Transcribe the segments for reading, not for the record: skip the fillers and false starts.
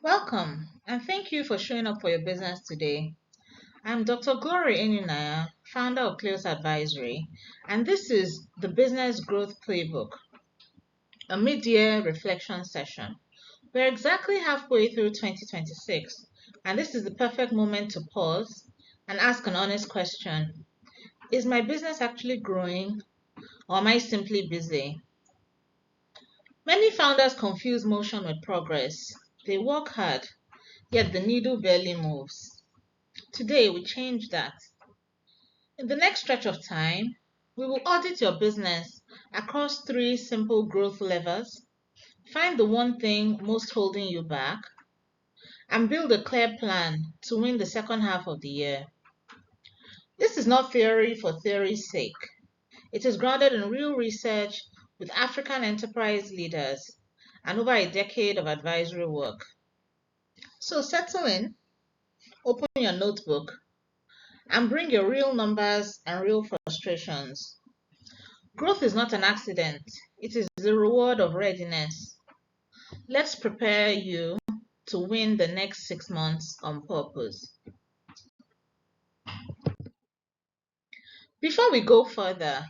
Welcome, and thank you for showing up for your business today. I'm Dr. Glory Eninaya, founder of Cleos Advisory, and this is the Business Growth Playbook, a mid-year reflection session. We're exactly halfway through 2026, and this is the perfect moment to pause and ask an honest question. Is my business actually growing, or am I simply busy? Many founders confuse motion with progress. They work hard, yet the needle barely moves. Today, we change that. In the next stretch of time, we will audit your business across three simple growth levers, find the one thing most holding you back, and build a clear plan to win the second half of the year. This is not theory for theory's sake. It is grounded in real research with African enterprise leaders and over a decade of advisory work. So settle in, open your notebook, and bring your real numbers and real frustrations. Growth is not an accident, it is the reward of readiness. Let's prepare you to win the next 6 months on purpose. Before we go further,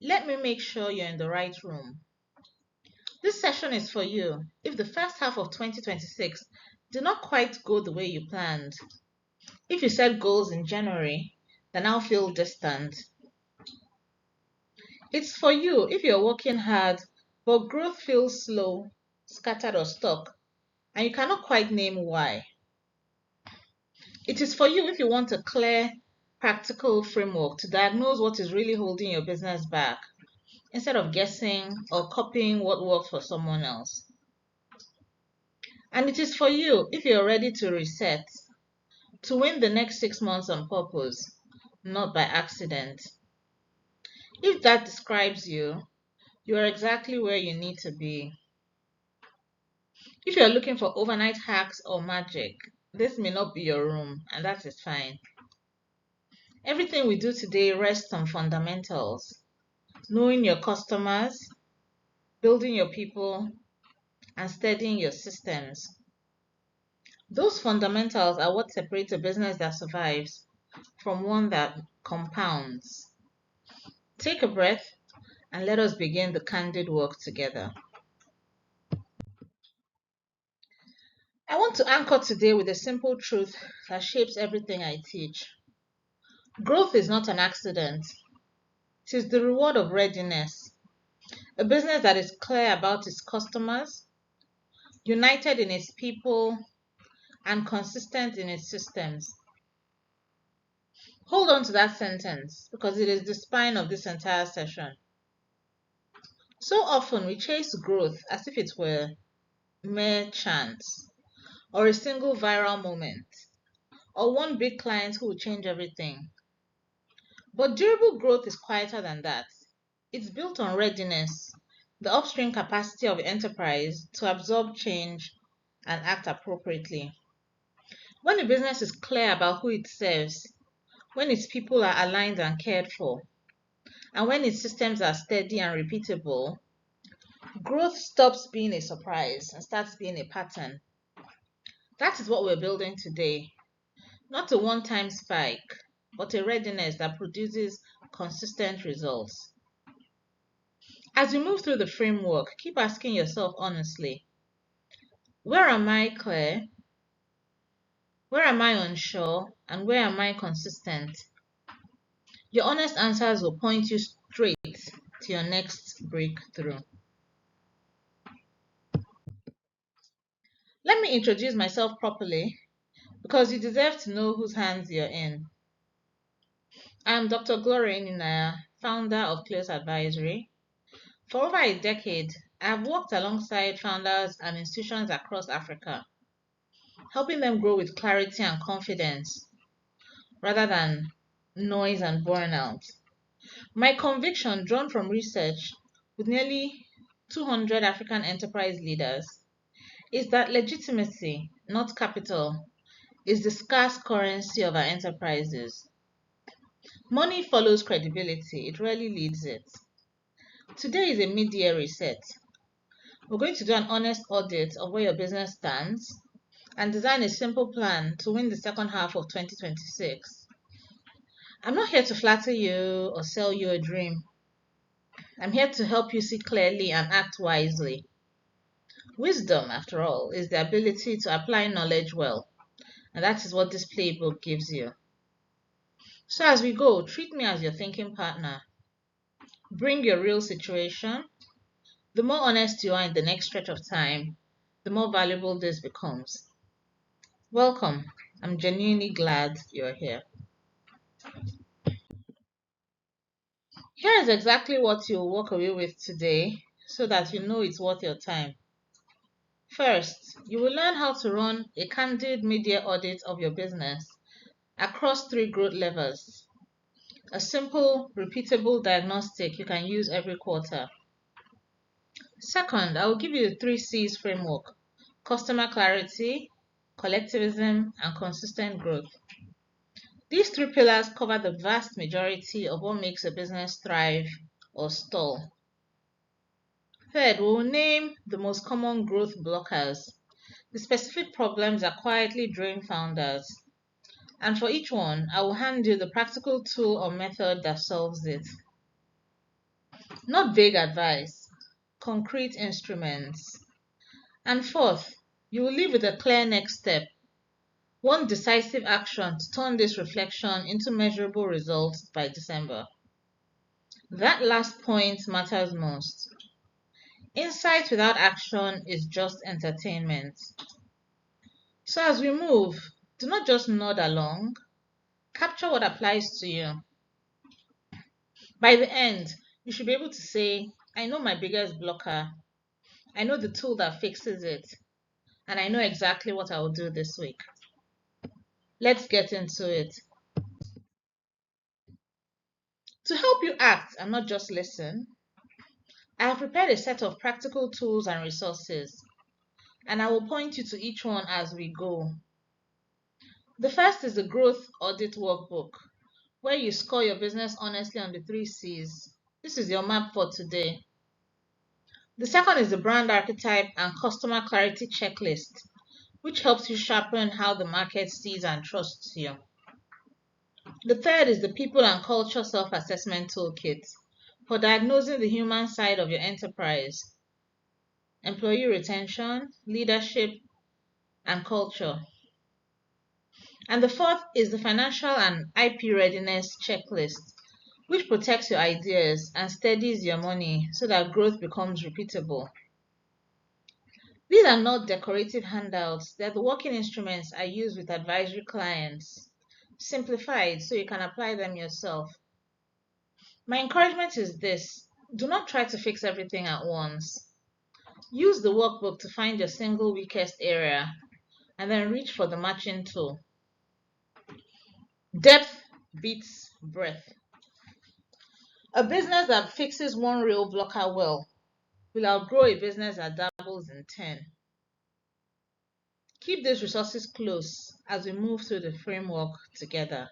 let me make sure you're in the right room. This session is for you if the first half of 2026 did not quite go the way you planned. If you set goals in January that now feel distant. It's for you if you're working hard but growth feels slow, scattered, or stuck, and you cannot quite name why. It is for you if you want a clear, practical framework to diagnose what is really holding your business back instead of guessing or copying what works for someone else. And it is for you if you're ready to reset, to win the next 6 months on purpose, not by accident. If that describes you, you are exactly where you need to be. If you're looking for overnight hacks or magic, this may not be your room, and that is fine. Everything we do today rests on fundamentals: knowing your customers, building your people, and studying your systems. Those fundamentals are what separate a business that survives from one that compounds. Take a breath and let us begin the candid work together. I want to anchor today with a simple truth that shapes everything I teach. Growth is not an accident. It is the reward of readiness. A business that is clear about its customers, united in its people, and consistent in its systems. Hold on to that sentence because it is the spine of this entire session. So often we chase growth as if it were mere chance, or a single viral moment, or one big client who will change everything. But durable growth is quieter than that. It's built on readiness, the upstream capacity of enterprise to absorb change and act appropriately. When a business is clear about who it serves, when its people are aligned and cared for, and when its systems are steady and repeatable, growth stops being a surprise and starts being a pattern. That is what we're building today. Not a one-time spike, but a readiness that produces consistent results. As you move through the framework, keep asking yourself honestly, where am I clear? Where am I unsure? And where am I consistent? Your honest answers will point you straight to your next breakthrough. Let me introduce myself properly because you deserve to know whose hands you're in. I'm Dr. Gloria Eninaya, founder of Cleos Advisory. For over a decade, I've worked alongside founders and institutions across Africa, helping them grow with clarity and confidence rather than noise and burnout. My conviction, drawn from research with nearly 200 African enterprise leaders, is that legitimacy, not capital, is the scarce currency of our enterprises. Money follows credibility, it rarely leads it. Today is a mid-year reset. We're going to do an honest audit of where your business stands and design a simple plan to win the second half of 2026. I'm not here to flatter you or sell you a dream. I'm here to help you see clearly and act wisely. Wisdom, after all, is the ability to apply knowledge well, and that is what this playbook gives you. So as we go, treat me as your thinking partner. Bring your real situation. The more honest you are in the next stretch of time, the more valuable this becomes. Welcome. I'm genuinely glad you're here. Here is exactly what you'll walk away with today so that you know it's worth your time. First, you will learn how to run a candid media audit of your business across three growth levers. A simple, repeatable diagnostic you can use every quarter. Second, I will give you the 3 C's framework: customer clarity, collectivism, and consistent growth. These three pillars cover the vast majority of what makes a business thrive or stall. Third, we will name the most common growth blockers, the specific problems that quietly drain founders. And for each one, I will hand you the practical tool or method that solves it. Not vague advice, concrete instruments. And fourth, you will leave with a clear next step, one decisive action to turn this reflection into measurable results by December. That last point matters most. Insight without action is just entertainment. So as we move, do not just nod along, capture what applies to you. By the end, you should be able to say, I know my biggest blocker, I know the tool that fixes it, and I know exactly what I will do this week. Let's get into it. To help you act and not just listen, I have prepared a set of practical tools and resources, and I will point you to each one as we go. The first is the Growth Audit Workbook, where you score your business honestly on the 3 C's. This is your map for today. The second is the Brand Archetype and Customer Clarity Checklist, which helps you sharpen how the market sees and trusts you. The third is the People and Culture Self-Assessment Toolkit for diagnosing the human side of your enterprise, employee retention, leadership, and culture. And the fourth is the Financial and IP Readiness Checklist, which protects your ideas and steadies your money so that growth becomes repeatable. These are not decorative handouts, they're the working instruments I use with advisory clients, simplified so you can apply them yourself. My encouragement is this: do not try to fix everything at once. Use the workbook to find your single weakest area and then reach for the matching tool. Depth beats breadth. A business that fixes one real blocker well will outgrow a business that dabbles in 10. Keep these resources close as we move through the framework together.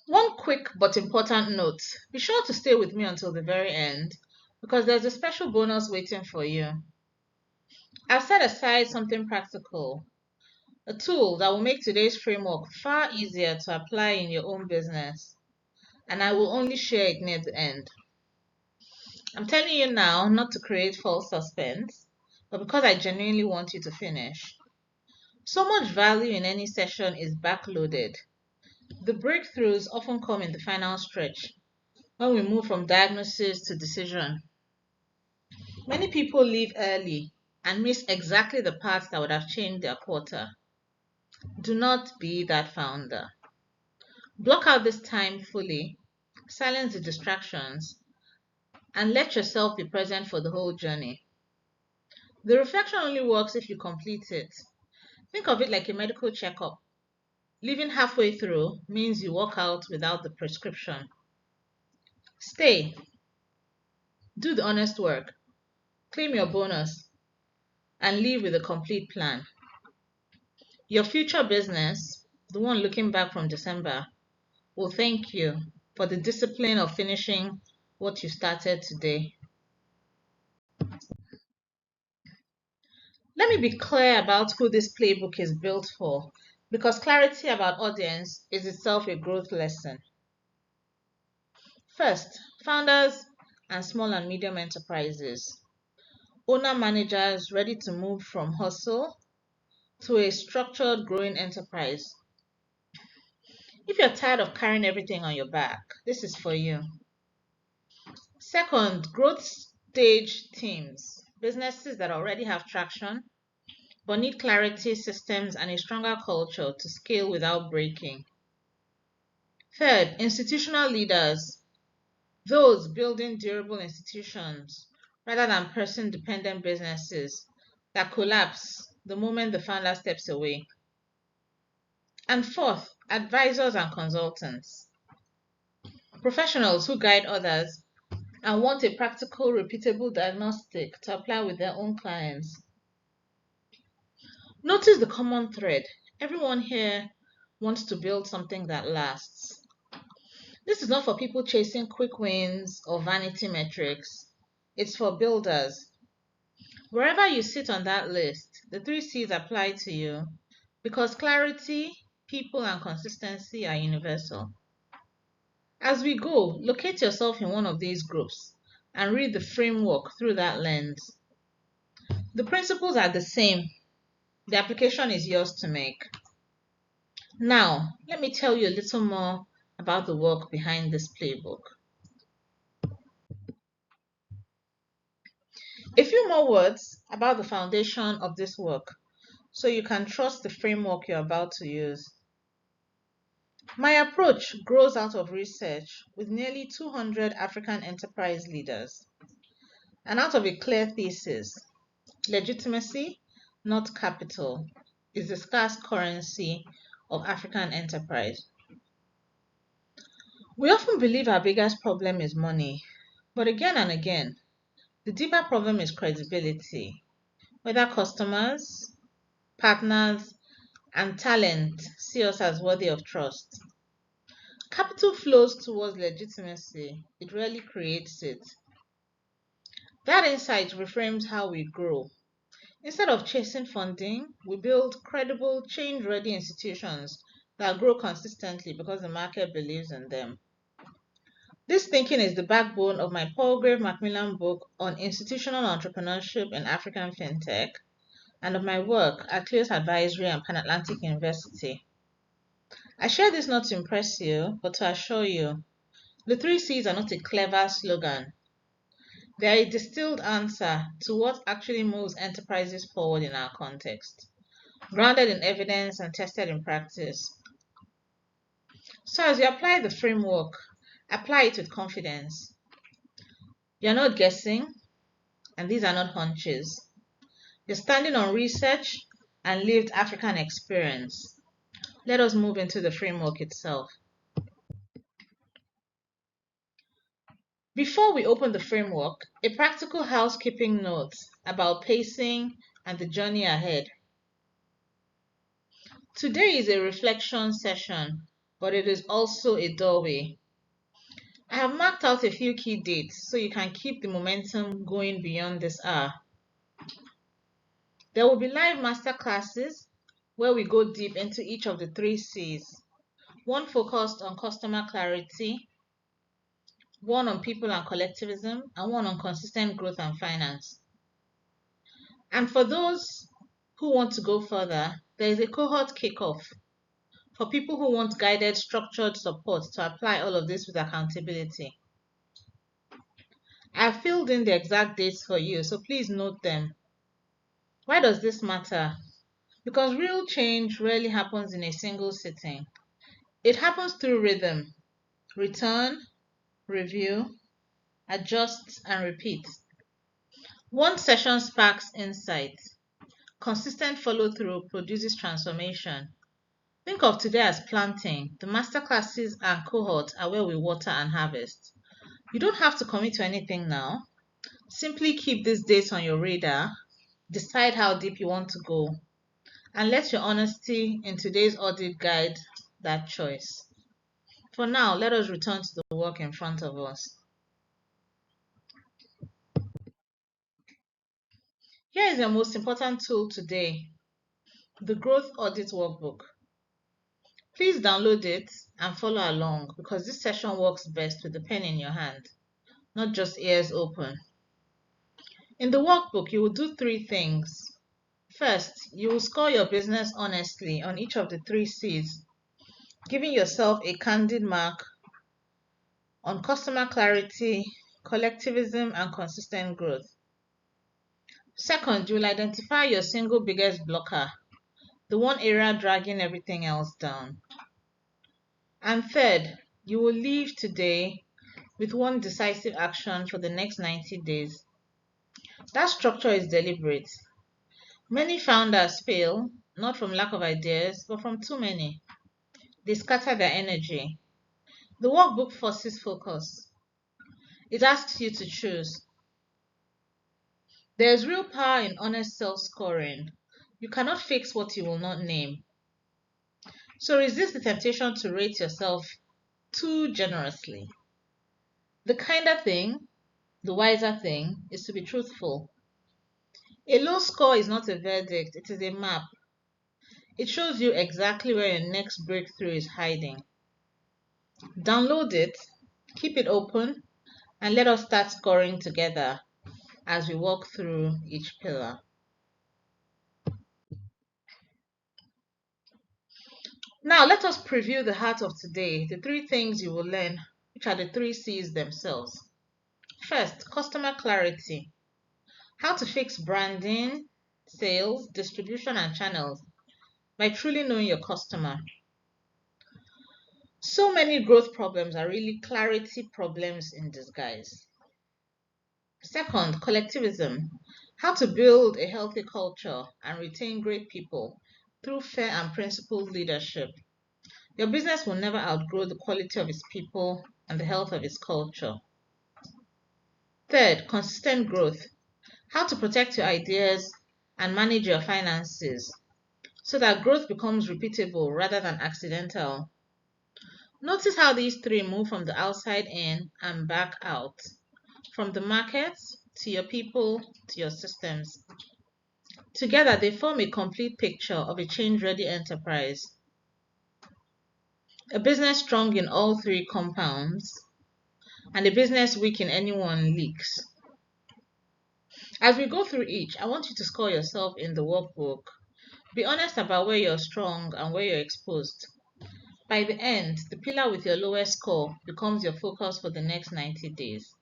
One quick but important note: be sure to stay with me until the very end because there's a special bonus waiting for you. I've set aside something practical, a tool that will make today's framework far easier to apply in your own business, and I will only share it near the end. I'm telling you now not to create false suspense, but because I genuinely want you to finish. So much value in any session is backloaded. The breakthroughs often come in the final stretch, when we move from diagnosis to decision. Many people leave early and miss exactly the parts that would have changed their quarter. Do not be that founder. Block out this time fully, silence the distractions, and let yourself be present for the whole journey. The reflection only works if you complete it. Think of it like a medical checkup. Leaving halfway through means you walk out without the prescription. Stay, do the honest work, claim your bonus, and leave with a complete plan. Your future business, the one looking back from December, will thank you for the discipline of finishing what you started today. Let me be clear about who this playbook is built for, because clarity about audience is itself a growth lesson. First, founders and small and medium enterprises, owner managers ready to move from hustle to a structured growing enterprise. If you're tired of carrying everything on your back, this is for you. Second, growth stage teams, businesses that already have traction but need clarity, systems, and a stronger culture to scale without breaking. Third, institutional leaders, those building durable institutions rather than person dependent businesses that collapse the moment the founder steps away. And fourth, advisors and consultants, professionals who guide others and want a practical, repeatable diagnostic to apply with their own clients. Notice the common thread. Everyone here wants to build something that lasts. This is not for people chasing quick wins or vanity metrics. It's for builders. Wherever you sit on that list, the three C's apply to you because clarity, people, and consistency are universal. As we go, locate yourself in one of these groups and read the framework through that lens. The principles are the same. The application is yours to make. Now, let me tell you a little more about the work behind this playbook. A few more words about the foundation of this work so you can trust the framework you're about to use. My approach grows out of research with nearly 200 African enterprise leaders and out of a clear thesis: legitimacy, not capital, is the scarce currency of African enterprise. We often believe our biggest problem is money, but again and again, the deeper problem is credibility, whether customers, partners, and talent see us as worthy of trust. Capital flows towards legitimacy, it rarely creates it. That insight reframes how we grow. Instead of chasing funding, we build credible, change ready institutions that grow consistently because the market believes in them. This thinking is the backbone of my Paul Grave Macmillan book on institutional entrepreneurship in African fintech and of my work at Cleos Advisory and Pan Atlantic University. I share this not to impress you, but to assure you the three C's are not a clever slogan. They are a distilled answer to what actually moves enterprises forward in our context, grounded in evidence and tested in practice. So, as you apply the framework, apply it with confidence. You're not guessing, and these are not hunches. You're standing on research and lived African experience. Let us move into the framework itself. Before we open the framework, a practical housekeeping note about pacing and the journey ahead. Today is a reflection session, but it is also a doorway. I have marked out a few key dates so you can keep the momentum going beyond this hour. There will be live masterclasses where we go deep into each of the three C's. One focused on customer clarity, one on people and collectivism, and one on consistent growth and finance. And for those who want to go further, there is a cohort kickoff for people who want guided, structured support to apply all of this with accountability. I've filled in the exact dates for you, so please note them. Why does this matter? Because real change rarely happens in a single sitting. It happens through rhythm: return, review, adjust, and repeat. One session sparks insight. Consistent follow through produces transformation. Think of today as planting. The masterclasses and cohorts are where we water and harvest. You don't have to commit to anything now. Simply keep these dates on your radar, decide how deep you want to go, and let your honesty in today's audit guide that choice. For now, let us return to the work in front of us. Here is your most important tool today, the Growth Audit Workbook. Please download it and follow along because this session works best with the pen in your hand, not just ears open. In the workbook, you will do three things. First, you will score your business honestly on each of the three C's, giving yourself a candid mark on customer clarity, collectivism, and consistent growth. Second, you will identify your single biggest blocker, the one area dragging everything else down. And third, you will leave today with one decisive action for the next 90 days. That structure is deliberate. Many founders fail, not from lack of ideas, but from too many. They scatter their energy. The workbook forces focus. It asks you to choose. There is real power in honest self-scoring. You cannot fix what you will not name. So resist the temptation to rate yourself too generously. The kinder thing, the wiser thing, is to be truthful. A low score is not a verdict, it is a map. It shows you exactly where your next breakthrough is hiding. Download it, keep it open, and let us start scoring together as we walk through each pillar. Now, let us preview the heart of today, the three things you will learn, which are the three C's themselves. First, customer clarity. How to fix branding, sales, distribution, and channels by truly knowing your customer. So many growth problems are really clarity problems in disguise. Second, collectivism. How to build a healthy culture and retain great people through fair and principled leadership. Your business will never outgrow the quality of its people and the health of its culture. Third, consistent growth. How to protect your ideas and manage your finances so that growth becomes repeatable rather than accidental. Notice how these three move from the outside in and back out, from the market to your people to your systems. Together, they form a complete picture of a change-ready enterprise. A business strong in all three compounds, and a business weak in any one leaks. As we go through each, I want you to score yourself in the workbook. Be honest about where you're strong and where you're exposed. By the end, the pillar with your lowest score becomes your focus for the next 90 days.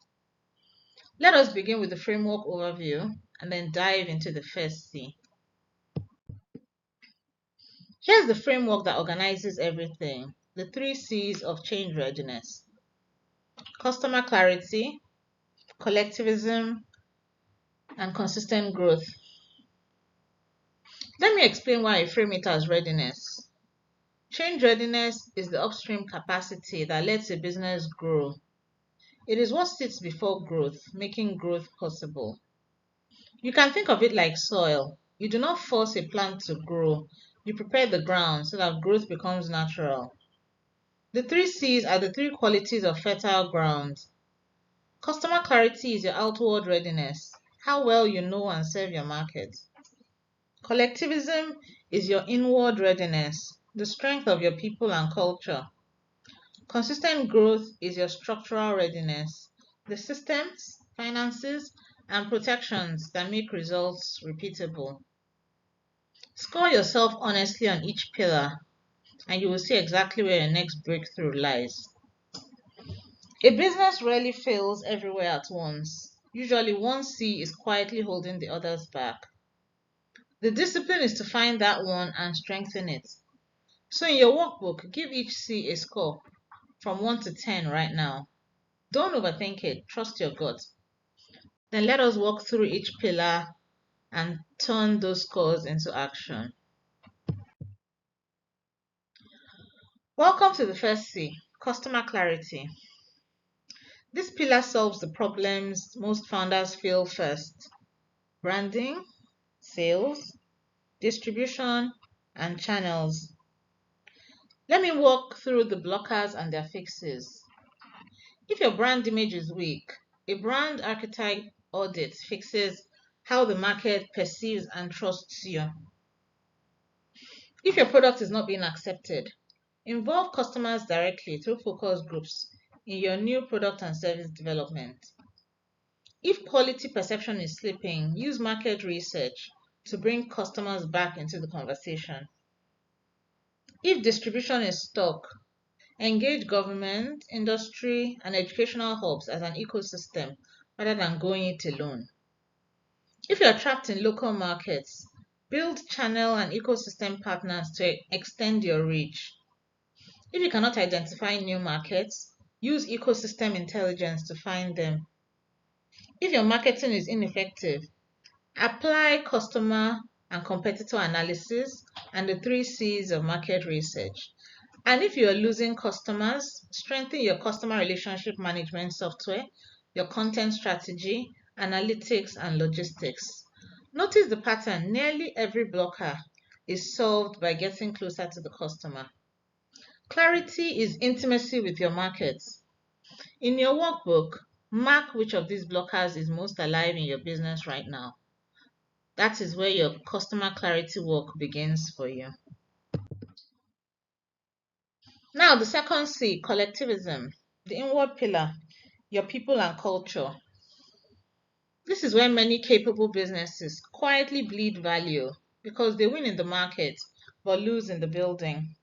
Let us begin with the framework overview and then dive into the first C. Here's the framework that organizes everything, the three C's of change readiness: customer clarity, collectivism, and consistent growth. Let me explain why I frame it as readiness. Change readiness is the upstream capacity that lets a business grow. It is what sits before growth, making growth possible. You can think of it like soil. You do not force a plant to grow. You prepare the ground so that growth becomes natural. The three C's are the three qualities of fertile ground. Customer clarity is your outward readiness, how well you know and serve your market. Collectivism is your inward readiness, the strength of your people and culture. Consistent growth is your structural readiness, the systems, finances, and protections that make results repeatable. Score yourself honestly on each pillar, and you will see exactly where your next breakthrough lies. A business rarely fails everywhere at once. Usually, one C is quietly holding the others back. The discipline is to find that one and strengthen it. So, in your workbook, give each C a score from 1 to 10 right now. Don't overthink it, trust your gut. Then let us walk through each pillar and turn those scores into action. Welcome to the first C, customer clarity. This pillar solves the problems most founders feel first: branding, sales, distribution, and channels. Let me walk through the blockers and their fixes. If your brand image is weak, a brand archetype audit fixes how the market perceives and trusts you. If your product is not being accepted, involve customers directly through focus groups in your new product and service development. If quality perception is slipping, use market research to bring customers back into the conversation. If distribution is stuck, engage government, industry, and educational hubs as an ecosystem rather than going it alone. If you're trapped in local markets, build channel and ecosystem partners to extend your reach. If you cannot identify new markets, use ecosystem intelligence to find them. If your marketing is ineffective, apply customer and competitor analysis and the 3 C's of market research. And if you are losing customers, strengthen your customer relationship management software, your content strategy, analytics, and logistics. Notice the pattern. Nearly every blocker is solved by getting closer to the customer. Clarity is intimacy with your markets. In your workbook, mark which of these blockers is most alive in your business right now. That is where your customer clarity work begins for you. Now, the second C, collectivism, the inward pillar, your people and culture. This is where many capable businesses quietly bleed value because they win in the market but lose in the building.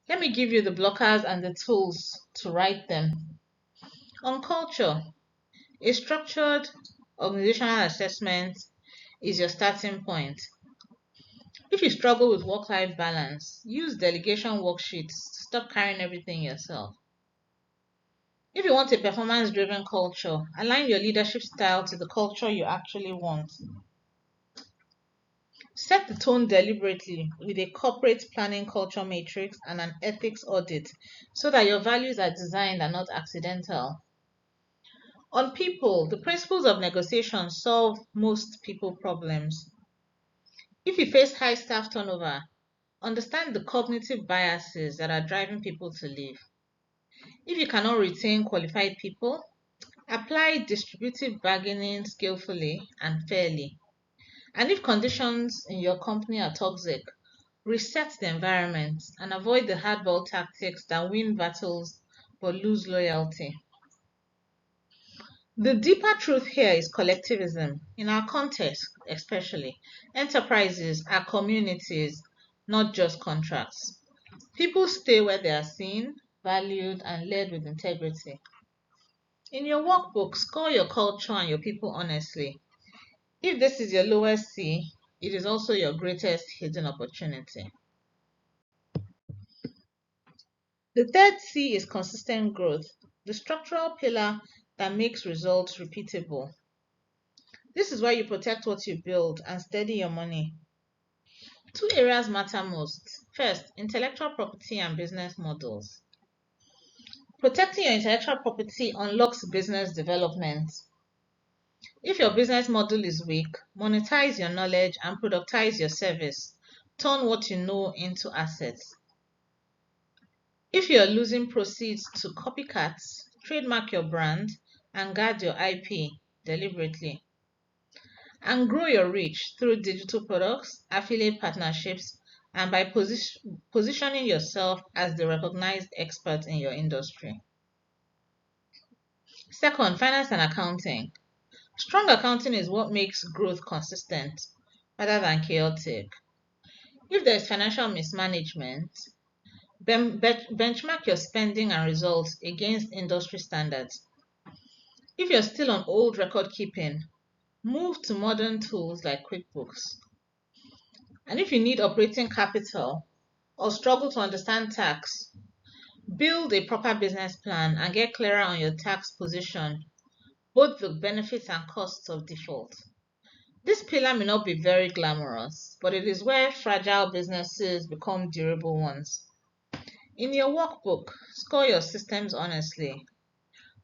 Let me give you the blockers and the tools to write them. On culture, a structured organizational assessment is your starting point. If you struggle with work-life balance, use delegation worksheets to stop carrying everything yourself. If you want a performance-driven culture, align your leadership style to the culture you actually want. Set the tone deliberately with a corporate planning culture matrix and an ethics audit so that your values are designed and not accidental. On people, the principles of negotiation solve most people problems. If you face high staff turnover, understand the cognitive biases that are driving people to leave. If you cannot retain qualified people, apply distributive bargaining skillfully and fairly. And if conditions in your company are toxic, reset the environment and avoid the hardball tactics that win battles but lose loyalty. The deeper truth here is collectivism. In our context, especially, enterprises are communities, not just contracts. People stay where they are seen, valued, and led with integrity. In your workbook, score your culture and your people honestly. If this is your lowest C, it is also your greatest hidden opportunity. The third C is consistent growth, the structural pillar that makes results repeatable. This is where you protect what you build and steady your money. 2 areas matter most. First, intellectual property and business models. Protecting your intellectual property unlocks business development. If your business model is weak, monetize your knowledge and productize your service. Turn what you know into assets. If you are losing proceeds to copycats, trademark your brand and guard your IP deliberately. And grow your reach through digital products, affiliate partnerships, and by positioning yourself as the recognized expert in your industry. Second, finance and accounting. Strong accounting is what makes growth consistent rather than chaotic. If there is financial mismanagement, benchmark your spending and results against industry standards. If you're still on old record keeping, move to modern tools like QuickBooks. And if you need operating capital or struggle to understand tax, build a proper business plan and get clearer on your tax position, both the benefits and costs of default. This pillar may not be very glamorous, but it is where fragile businesses become durable ones. In your workbook, score your systems honestly.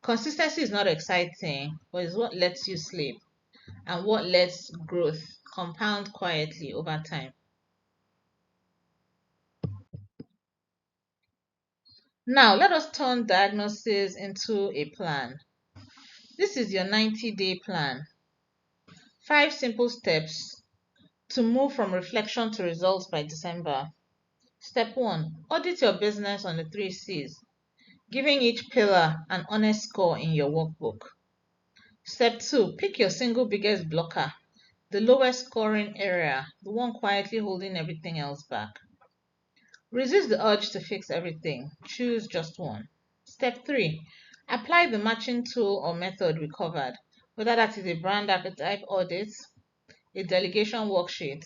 Consistency is not exciting, but it's what lets you sleep and what lets growth compound quietly over time. Now, let us turn diagnosis into a plan. This is your 90-day plan. 5 simple steps to move from reflection to results by December. Step 1. Audit your business on the 3 C's, giving each pillar an honest score in your workbook. Step 2. Pick your single biggest blocker, the lowest scoring area, the one quietly holding everything else back. Resist the urge to fix everything. Choose just one. Step 3. Apply the matching tool or method we covered, whether that is a brand archetype audit, a delegation worksheet,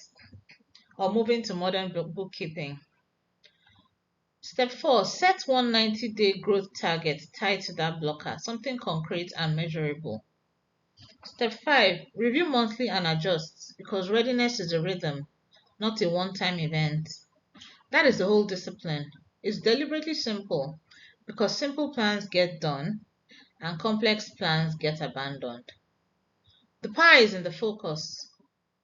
or moving to modern bookkeeping. Step 4. Set one 90-day growth target tied to that blocker, something concrete and measurable. Step 5. Review monthly and adjust, because readiness is a rhythm, not a one-time event. That is the whole discipline. It's deliberately simple, because simple plans get done and complex plans get abandoned. The pie is in the focus.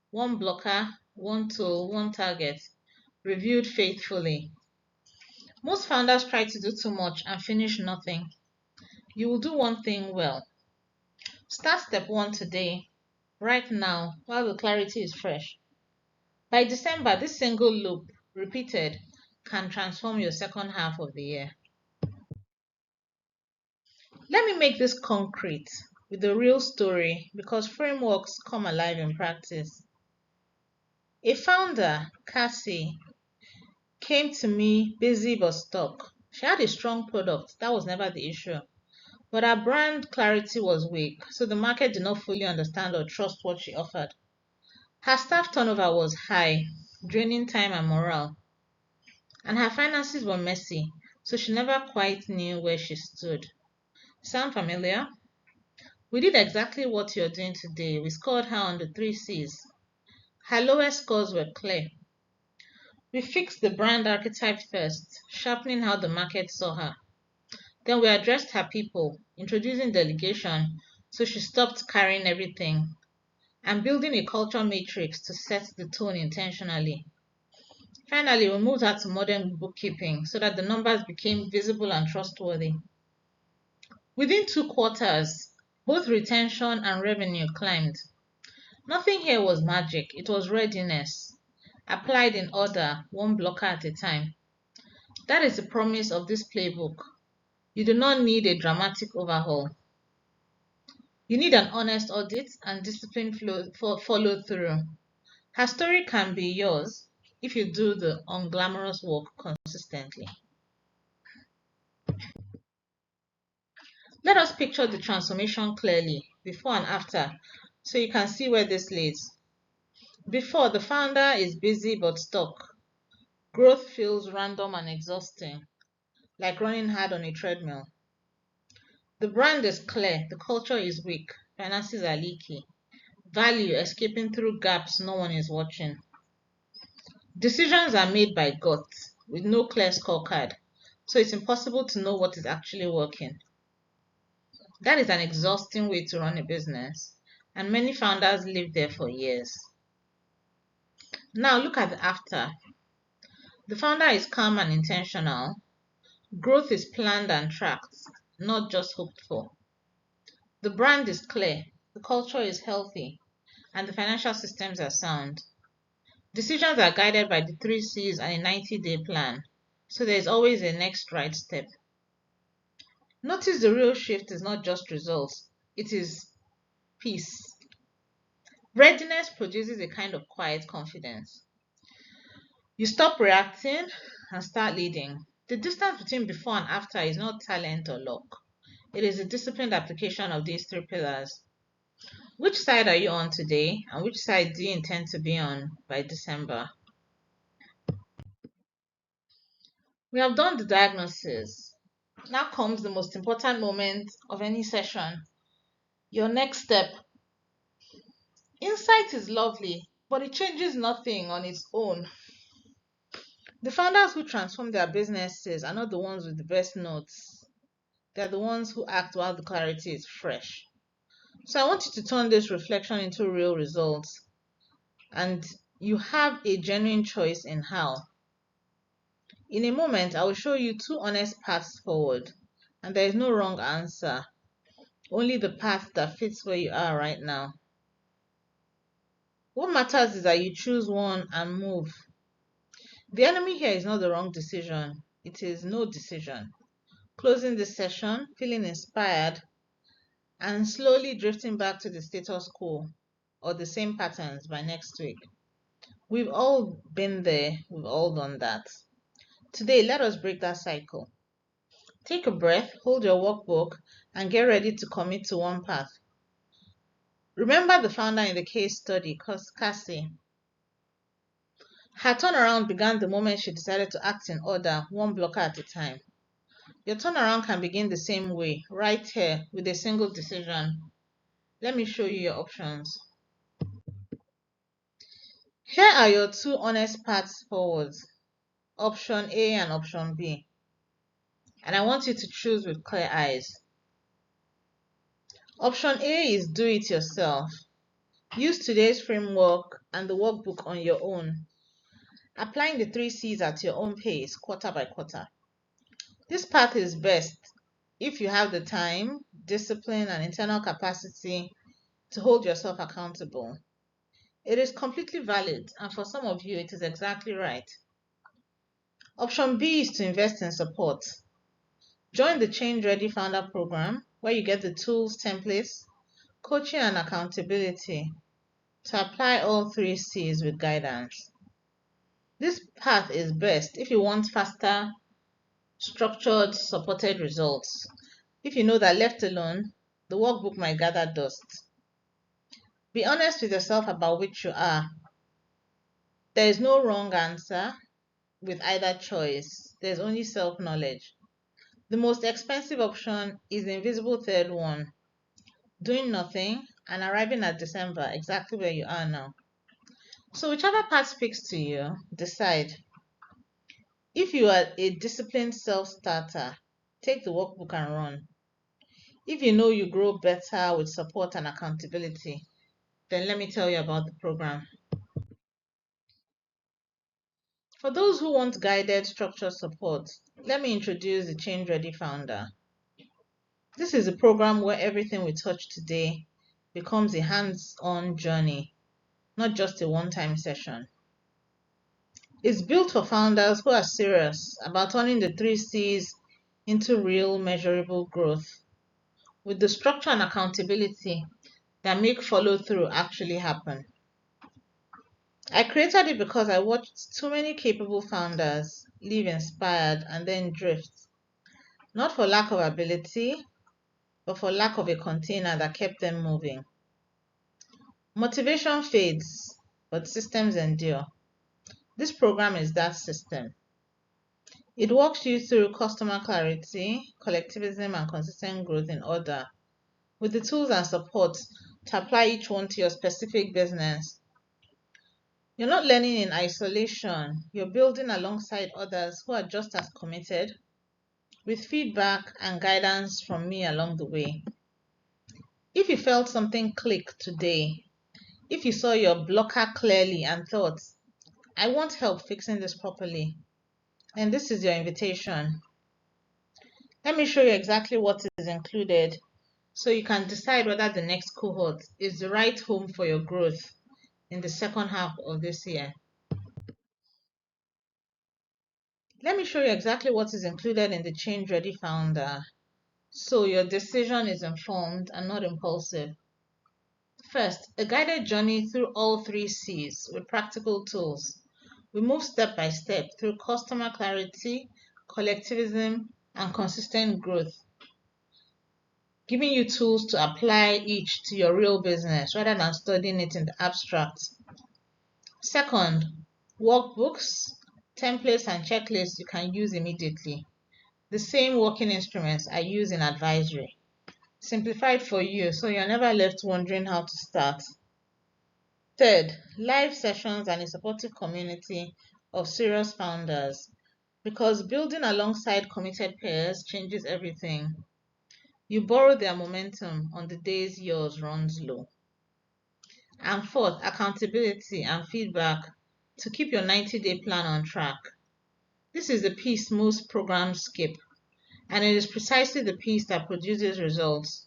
One blocker, one tool, one target, reviewed faithfully. Most founders try to do too much and finish nothing. You will do one thing well. Start step 1 today, right now, while the clarity is fresh. By December, this single loop, repeated, can transform your second half of the year. Let me make this concrete with a real story, because frameworks come alive in practice. A founder, Cassie, came to me busy but stuck. She had a strong product, that was never the issue. But her brand clarity was weak, so the market did not fully understand or trust what she offered. Her staff turnover was high, draining time and morale. And her finances were messy, so she never quite knew where she stood. Sound familiar? We did exactly what you're doing today. We scored her on the 3 C's. Her lowest scores were clear. We fixed the brand archetype first, sharpening how the market saw her. Then we addressed her people, introducing delegation so she stopped carrying everything, and building a culture matrix to set the tone intentionally. Finally, we moved her to modern bookkeeping so that the numbers became visible and trustworthy. Within 2 quarters, both retention and revenue climbed. Nothing here was magic, it was readiness, applied in order, one blocker at a time. That is the promise of this playbook. You do not need a dramatic overhaul. You need an honest audit and disciplined follow through. Her story can be yours if you do the unglamorous work consistently. Let us picture the transformation clearly, before and after, so you can see where this leads. Before, the founder is busy but stuck. Growth feels random and exhausting, like running hard on a treadmill. The brand is clear, the culture is weak, finances are leaky, value escaping through gaps no one is watching. Decisions are made by gut, with no clear scorecard, so it's impossible to know what is actually working. That is an exhausting way to run a business, and many founders live there for years. Now look at the after. The founder is calm and intentional. Growth is planned and tracked, not just hoped for. The brand is clear, the culture is healthy, and the financial systems are sound. Decisions are guided by the 3 C's and a 90-day plan, so there is always a next right step. Notice the real shift is not just results, it is peace. Readiness produces a kind of quiet confidence. You stop reacting and start leading. The distance between before and after is not talent or luck. It is a disciplined application of these 3 pillars. Which side are you on today, and which side do you intend to be on by December? We have done the diagnosis. Now comes the most important moment of any session. Your next step. Insight is lovely, but it changes nothing on its own. The founders who transform their businesses are not the ones with the best notes. They're the ones who act while the clarity is fresh. So I want you to turn this reflection into real results. And you have a genuine choice in how. In a moment, I will show you 2 honest paths forward. And there is no wrong answer. Only the path that fits where you are right now. What matters is that you choose one and move. The enemy here is not the wrong decision, it is no decision. Closing this session, feeling inspired, and slowly drifting back to the status quo or the same patterns by next week. We've all been there, we've all done that. Today, let us break that cycle. Take a breath, hold your workbook, and get ready to commit to one path. Remember the founder in the case study, Cassie. Her turnaround began the moment she decided to act in order, one blocker at a time. Your turnaround can begin the same way, right here, with a single decision. Let me show you your options. Here are your two honest paths forward, option A and option B. And I want you to choose with clear eyes. Option A is do it yourself. Use today's framework and the workbook on your own, applying the 3 C's at your own pace, quarter by quarter. This path is best if you have the time, discipline, and internal capacity to hold yourself accountable. It is completely valid, and for some of you, it is exactly right. Option B is to invest in support. Join the Change Ready Founder program, where you get the tools, templates, coaching, and accountability to apply all 3 C's with guidance. This path is best if you want faster, structured, supported results. If you know that left alone, the workbook might gather dust. Be honest with yourself about which you are. There is no wrong answer with either choice. There's only self-knowledge. The most expensive option is the invisible third one, doing nothing and arriving at December exactly where you are now. So whichever path speaks to you, decide. If you are a disciplined self-starter, take the workbook and run. If you know you grow better with support and accountability, then let me tell you about the program. For those who want guided, structured support, let me introduce the Change Ready Founder. This is a program where everything we touch today becomes a hands-on journey, not just a one-time session. It's built for founders who are serious about turning the 3 C's into real measurable growth, with the structure and accountability that make follow-through actually happen. I created it because I watched too many capable founders live inspired and then drift, not for lack of ability, but for lack of a container that kept them moving. Motivation fades, but systems endure. This program is that system. It walks you through customer clarity, collectivism, and consistent growth in order, with the tools and support to apply each one to your specific business. You're not learning in isolation, you're building alongside others who are just as committed, with feedback and guidance from me along the way. If you felt something click today, if you saw your blocker clearly and thought, I want help fixing this properly, then this is your invitation. Let me show you exactly what is included so you can decide whether the next cohort is the right home for your growth in the second half of this year. Let me show you exactly what is included in the Change Ready Founder so your decision is informed and not impulsive. First, a guided journey through all 3 C's with practical tools. We move step by step through customer clarity, collectivism, and consistent growth, giving you tools to apply each to your real business rather than studying it in the abstract. Second, workbooks, templates, and checklists you can use immediately. The same working instruments I use in advisory. Simplified for you so you're never left wondering how to start. Third, live sessions and a supportive community of serious founders, because building alongside committed peers changes everything. You borrow their momentum on the days yours runs low. And fourth, accountability and feedback to keep your 90-day plan on track. This is the piece most programs skip, and it is precisely the piece that produces results.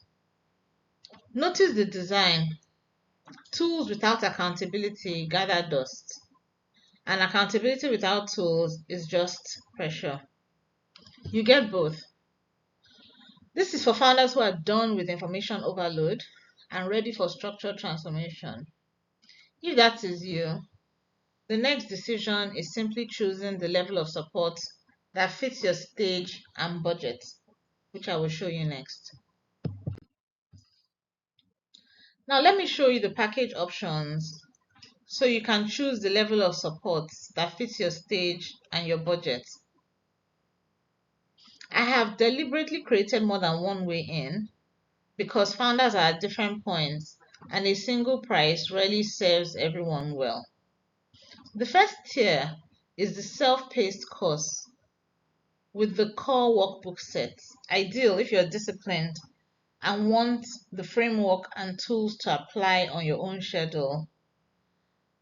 Notice the design. Tools without accountability gather dust, and accountability without tools is just pressure. You get both. This is for founders who are done with information overload and ready for structural transformation. If that is you, the next decision is simply choosing the level of support that fits your stage and budget, which I will show you next. Now let me show you the package options so you can choose the level of support that fits your stage and your budget. I have deliberately created more than one way in because founders are at different points and a single price rarely serves everyone well. The first tier is the self-paced course with the core workbook set, ideal if you're disciplined and want the framework and tools to apply on your own schedule.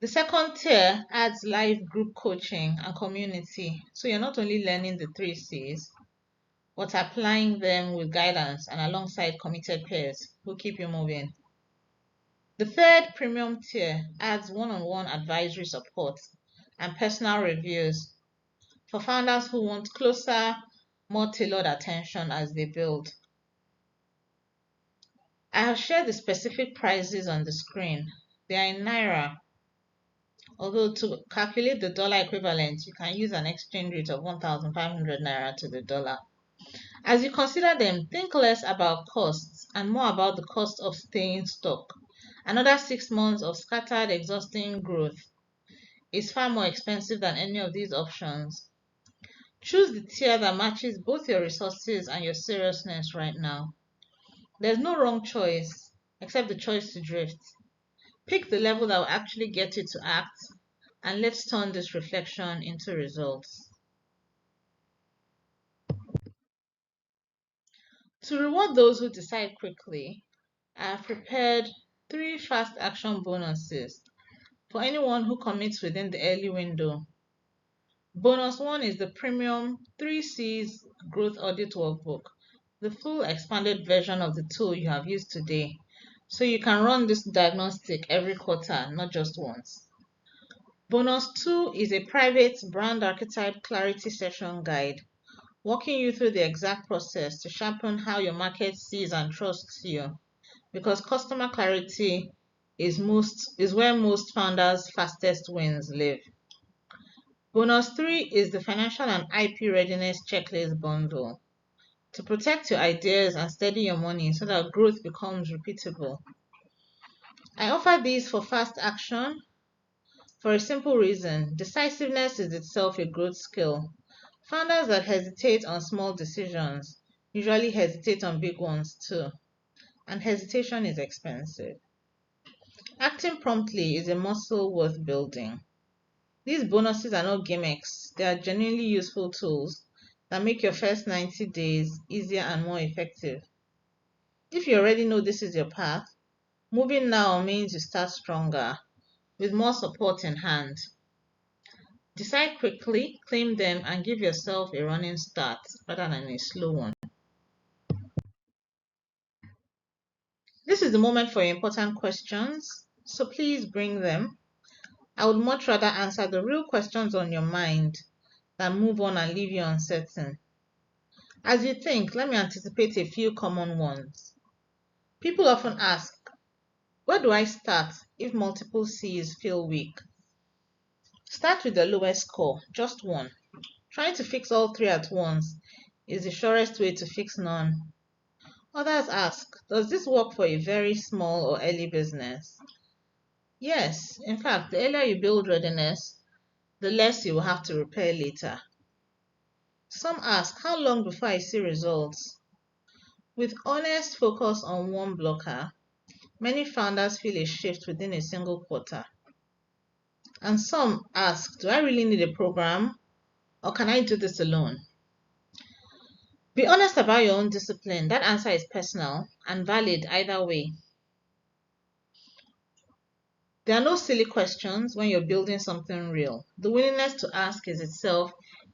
The second tier adds live group coaching and community, so you're not only learning the three C's, but applying them with guidance and alongside committed peers who keep you moving. The third premium tier adds one-on-one advisory support and personal reviews for founders who want closer, more tailored attention as they build. I have shared the specific prices on the screen. They are in Naira, although to calculate the dollar equivalent, you can use an exchange rate of 1,500 Naira to the dollar. As you consider them, think less about costs and more about the cost of staying stuck. Another 6 months of scattered, exhausting growth is far more expensive than any of these options. Choose the tier that matches both your resources and your seriousness right now. There's no wrong choice, except the choice to drift. Pick the level that will actually get you to act, and let's turn this reflection into results. To reward those who decide quickly, I have prepared 3 fast action bonuses for anyone who commits within the early window. Bonus 1 is the premium 3C's growth audit workbook, the full expanded version of the tool you have used today. So you can run this diagnostic every quarter, not just once. Bonus 2 is a private brand archetype clarity session guide, walking you through the exact process to sharpen how your market sees and trusts you. Because customer clarity is where most founders' fastest wins live. Bonus 3 is the financial and IP readiness checklist bundle to protect your ideas and steady your money so that growth becomes repeatable. I offer these for fast action for a simple reason. Decisiveness is itself a growth skill. Founders that hesitate on small decisions usually hesitate on big ones too, and hesitation is expensive. Acting promptly is a muscle worth building. These bonuses are not gimmicks, they are genuinely useful tools that make your first 90 days easier and more effective. If you already know this is your path, moving now means you start stronger, with more support in hand. Decide quickly, claim them, and give yourself a running start rather than a slow one. This is the moment for your important questions, so please bring them. I would much rather answer the real questions on your mind than move on and leave you uncertain. As you think, let me anticipate a few common ones. People often ask, where do I start if multiple C's feel weak? Start with the lowest score, just one. Trying to fix all three at once is the surest way to fix none. Others ask, does this work for a very small or early business? Yes, in fact, the earlier you build readiness, the less you will have to repair later. Some ask, how long before I see results? With honest focus on one blocker, many founders feel a shift within a single quarter. And some ask, do I really need a program or can I do this alone? Be honest about your own discipline. That answer is personal and valid either way. There are no silly questions when you're building something real. The willingness to ask is itself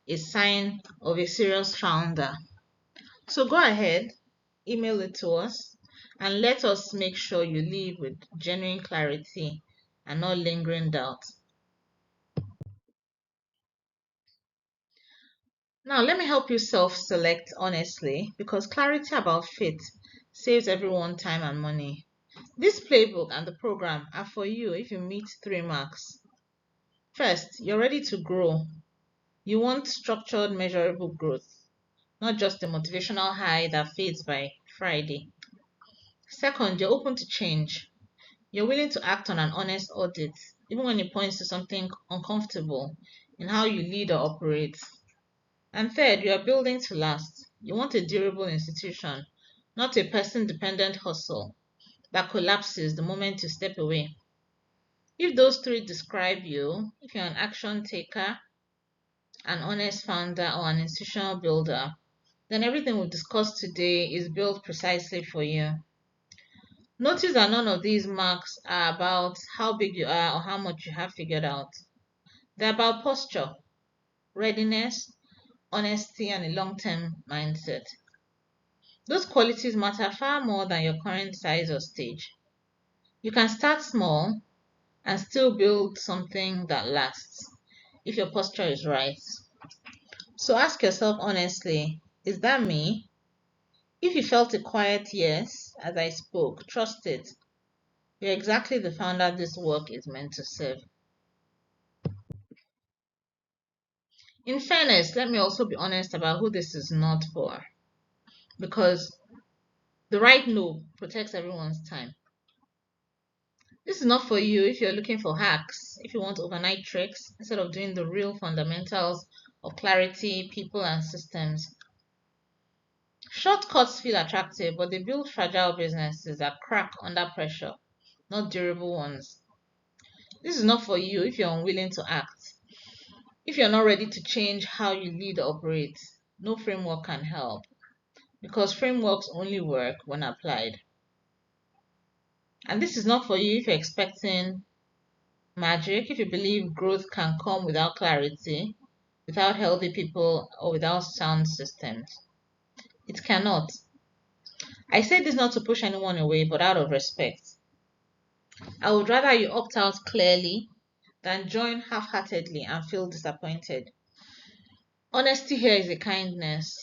a sign of a serious founder. So go ahead, email it to us, And let us make sure you leave with genuine clarity and not lingering doubt. Now, let me help you self select honestly because clarity about fit saves everyone time and money. This playbook and the program are for you if you meet three marks. First, you're ready to grow. You want structured, measurable growth, not just a motivational high that fades by Friday. Second, you're open to change. You're willing to act on an honest audit, even when it points to something uncomfortable in how you lead or operate. And third, you are building to last. You want a durable institution, not a person dependent hustle that collapses the moment you step away. If those three describe you, if you're an action taker, an honest founder, or an institutional builder, then everything we've discussed today is built precisely for you. Notice that none of these marks are about how big you are or how much you have figured out. They're about posture, readiness, honesty, and a long term mindset. Those qualities matter far more than your current size or stage. You can start small and still build something that lasts if your posture is right. So ask yourself honestly, is that me? If you felt a quiet yes as I spoke, trust it. You're exactly the founder this work is meant to serve. In fairness, let me also be honest about who this is not for, because the right no protects everyone's time. This is not for you if you're looking for hacks, if you want overnight tricks instead of doing the real fundamentals of clarity, people, and systems. Shortcuts feel attractive, but they build fragile businesses that crack under pressure, not durable ones. This is not for you if you're unwilling to act. If you're not ready to change how you lead or operate, no framework can help because frameworks only work when applied. And this is not for you if you're expecting magic, if you believe growth can come without clarity, without healthy people, or without sound systems. It cannot. I say this not to push anyone away, but out of respect. I would rather you opt out clearly than join half heartedly and feel disappointed. Honesty here is a kindness.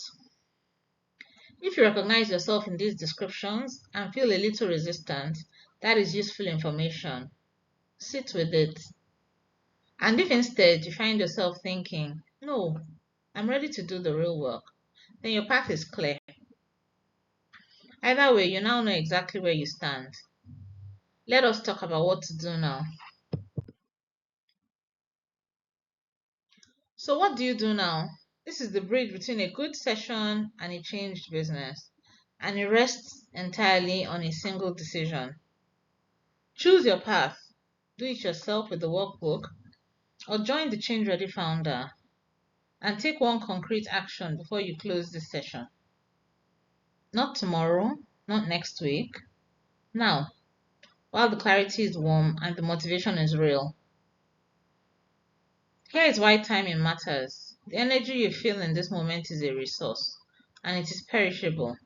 If you recognize yourself in these descriptions and feel a little resistant, that is useful information. Sit with it. And if instead you find yourself thinking, no, I'm ready to do the real work, then your path is clear. Either way, you now know exactly where you stand. Let us talk about what to do now. So, what do you do now? This is the bridge between a good session and a changed business, and it rests entirely on a single decision. Choose your path. Do it yourself with the workbook, or join the Change Ready founder and take one concrete action before you close this session. Not tomorrow, not next week, now, while the clarity is warm and the motivation is real. Here is why timing matters. The energy you feel in this moment is a resource, and it is perishable.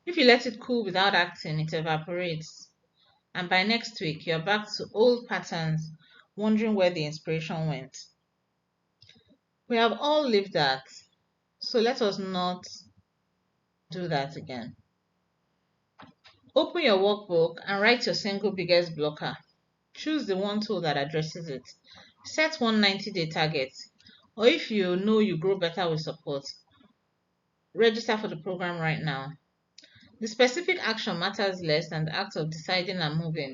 If you let it cool without acting, it evaporates, and by next week you're back to old patterns, wondering where the inspiration went. We have all lived that, so let us not do that again. Open your workbook and write your single biggest blocker. Choose the one tool that addresses it. Set one 90-day target. Or if you know you grow better with support, register for the program right now. The specific action matters less than the act of deciding and moving.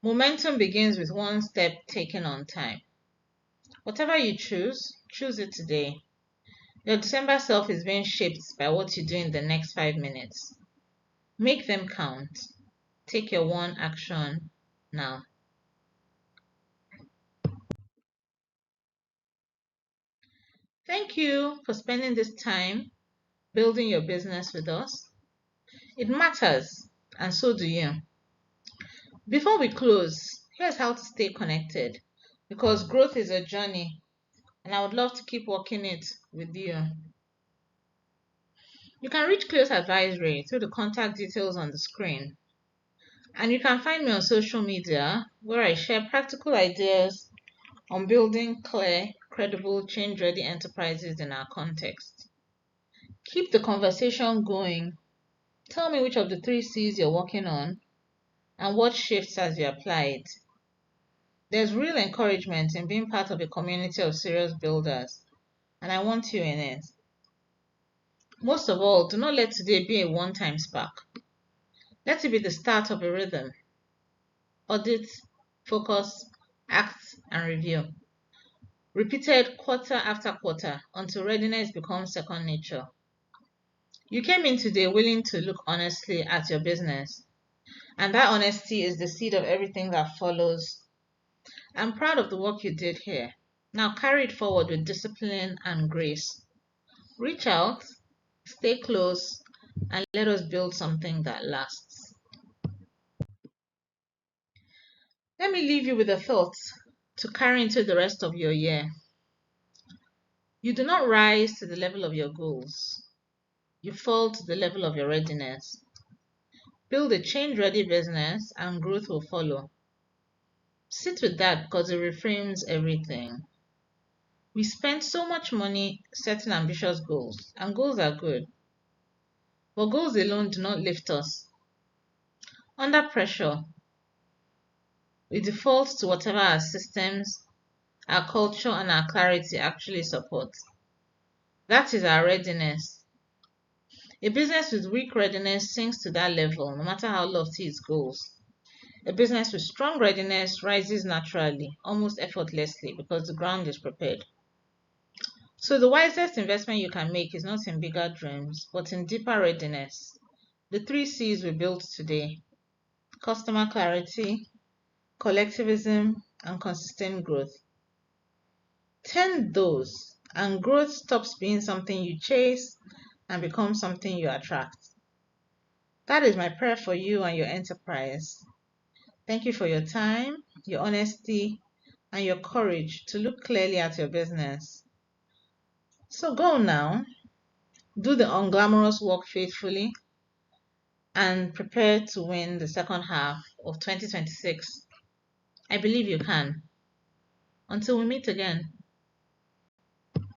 Momentum begins with one step taken on time. Whatever you choose, choose it today. Your December self is being shaped by what you do in the next 5 minutes. Make them count. Take your one action now. Thank you for spending this time building your business with us. It matters, and so do you. Before we close, here's how to stay connected because growth is a journey, and I would love to keep working it with you. You can reach Cleos Advisory through the contact details on the screen. And you can find me on social media where I share practical ideas on building clear, credible, change-ready enterprises in our context. Keep the conversation going. Tell me which of the 3 C's you're working on and what shifts as you apply it. There's real encouragement in being part of a community of serious builders, and I want you in it. Most of all, do not let today be a one-time spark. Let it be the start of a rhythm. Audit, focus, act, and review. Repeated quarter after quarter until readiness becomes second nature. You came in today willing to look honestly at your business, and that honesty is the seed of everything that follows. I'm proud of the work you did here. Now carry it forward with discipline and grace. Reach out, stay close, and let us build something that lasts. Let me leave you with a thought to carry into the rest of your year. You do not rise to the level of your goals. You fall to the level of your readiness. Build a change-ready business and growth will follow. Sit with that because it reframes everything. We spend so much money setting ambitious goals, and goals are good. But goals alone do not lift us. Under pressure, we default to whatever our systems, our culture, and our clarity actually support. That is our readiness. A business with weak readiness sinks to that level, no matter how lofty its goals. A business with strong readiness rises naturally, almost effortlessly, because the ground is prepared. So the wisest investment you can make is not in bigger dreams, but in deeper readiness. The 3 C's we built today: customer clarity, collectivism, and consistent growth. Tend those, and growth stops being something you chase and becomes something you attract. That is my prayer for you and your enterprise. Thank you for your time, your honesty, and your courage to look clearly at your business. So go now, do the unglamorous work faithfully, and prepare to win the second half of 2026. I believe you can. Until we meet again.